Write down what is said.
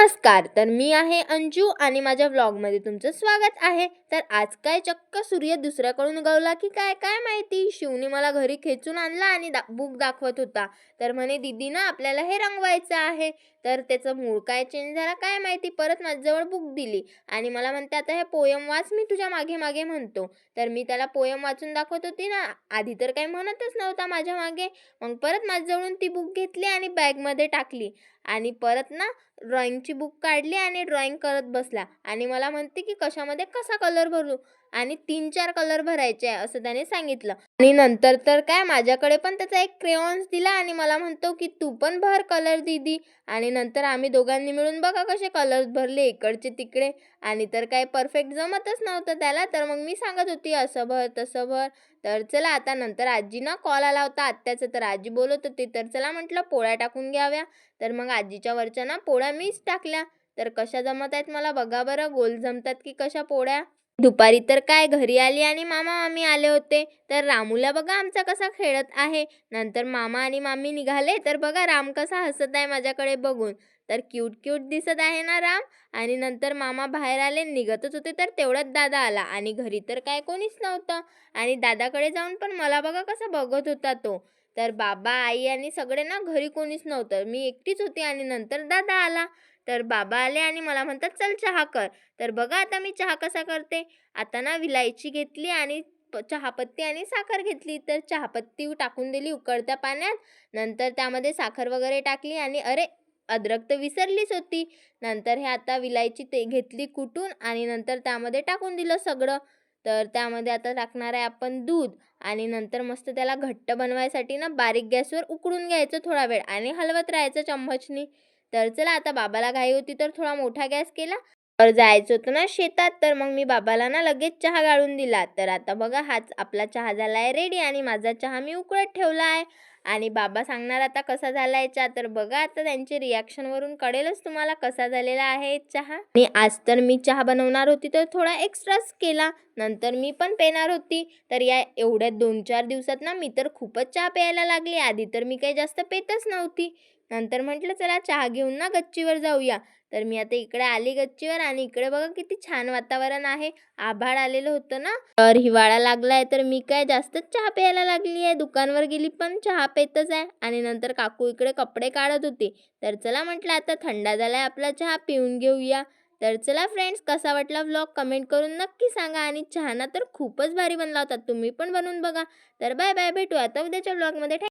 नमस्कार. तर मी आहे अंजू आणि माझ्या व्लॉगमध्ये तुमचं स्वागत आहे. तर आज काय चक्क सूर्य दुसऱ्याकडून उगवला की काय काय माहिती. शिवनी मला घरी खेचून आणला आणि बुक दाखवत होता. तर म्हणे दीदी ना आपल्याला हे रंगवायचं आहे. तर त्याचं मूड काय चेंज झाला काय माहिती. परत माझ्याजवळ बुक दिली आणि मला म्हणते आता हे पोयम वाच, मी तुझ्या मागे मागे म्हणतो. तर मी त्याला पोयम वाचून दाखवत होती ना. आधी तर काही म्हणतच नव्हता माझ्या मागे. मग परत माझ्याजवळून ती बुक घेतली आणि बॅगमध्ये टाकली आणि परत ना ड्रॉइंगची बुक काढली आणि ड्रॉइंग करत बसला आणि मला म्हणते की कशामध्ये कसा कलर भरू आणि 3-4 कलर भरायचे आहे असं त्याने सांगितलं. आणि नंतर तर काय माझ्याकडे पण त्याचा एक क्रेयॉन्स दिला आणि मला म्हणतो की तू पण भर कलर दीदी. आणि नंतर आम्ही दोघांनी मिळून बघा कसे कलर्स भरले इकडचे तिकडे. आणि तर काय परफेक्ट जमतच नव्हतं त्याला. तर मग मी सांगत होती असं भर तसं भर. तर चला आता नंतर आजीना कॉल आला होता आत्याचा. तर आजी बोलत होती तर चला म्हटलं पोळ्या टाकून घ्याव्या. तर मग आजीच्या वरच्या ना पोळ्या मीच टाकल्या. तर कशा जमत आहेत मला बघा बरं, गोल जमतात की कशा पोळ्या. दुपारी तर काय घरी आली आणि मामा मामी आले होते. तर रामूला बघा आमचा कसा खेळत आहे. नंतर मामा आणि मामी निघाले तर बघा राम कसा हसत आहे माझ्याकडे बघून. तर क्यूट क्यूट दिसत आहे ना राम. आणि नंतर मामा बाहेर आले निघतच होते तर तेवढ्यात दादा आला आणि घरी तर काय कोणीच नव्हतं. आणि दादाकडे जाऊन पण मला बघा कसा बघत होता तो. तर बाबा आई आणि सगळे ना घरी कोणीच नव्हतं, मी एकटीच होती. आणि नंतर दादा आला. तर बाबा आले आणि मला म्हणतात चल चहा कर. तर बघा आता मी चहा कसा करते. आता ना विलायची घेतली आणि चहापत्ती आणि साखर घेतली. तर चहापत्ती टाकून दिली उकळत्या पाण्यात. नंतर त्यामध्ये साखर वगैरे टाकली आणि अरे अद्रक तर विसरलीच होती. नंतर हे आता विलायची ते घेतली कुटून आणि नंतर त्यामध्ये टाकून दिलं सगळं. तर त्यामध्ये आता टाकणार आहे आपण दूध. आणि नंतर मस्त त्याला घट्ट बनवायसाठी ना बारीक गॅसवर उकळून घ्यायचं थोडा वेळ आणि हलवत राहायचं चम्मचनी. तर चला आता बाबाला घाई होती तर थोडा मोठा गॅस केला. तर जायचं होतं ना शेतात. तर मग मी बाबाला ना लगेच चहा गाळून दिला. तर आता बघा हाच आपला चहा झाला आहे रेडी आणि माझा चहा मी उकळत ठेवला आहे. आणि बाबा सांगणार आता कसा झाला आहे चहा. तर बघा आता त्यांचे रिॲक्शनवरून कळेलच तुम्हाला कसा झालेला आहे चहा. आणि आज तर मी चहा बनवणार होती तर थोडा एक्स्ट्राच केला. नंतर मी पण पेणार होती. तर या एवढ्या 2-4 दिवसात ना मी तर खूपच चहा प्यायला लागली. आधी तर मी काही जास्त पेतच नव्हती. नंतर म्हटलं चला चहा घेऊन ना गच्चीवर जाऊया. तर मी आता इकडे आली गच्चीवर आणि इकडे बघा किती छान वातावरण आहे. आभाळ आलेलं होतं ना. तर हिवाळा लागलाय तर मी काय जास्तच चहा प्यायला लागली आहे. दुकानवर गेली पण चहा पेतच आहे. आणि नंतर काकू इकडे कपडे काढत होती. तर चला म्हटलं आता थंडा झालाय आपला चहा पिऊन घेऊया. तर चला फ्रेंड्स, कसा वाटला व्लॉग कमेंट करून नक्की सांगा. आणि चहा ना तर खूपच भारी बनला होता, तुम्ही पण बनवून बघा. तर बाय बाय, भेटू आता उद्याच्या व्लॉगमध्ये.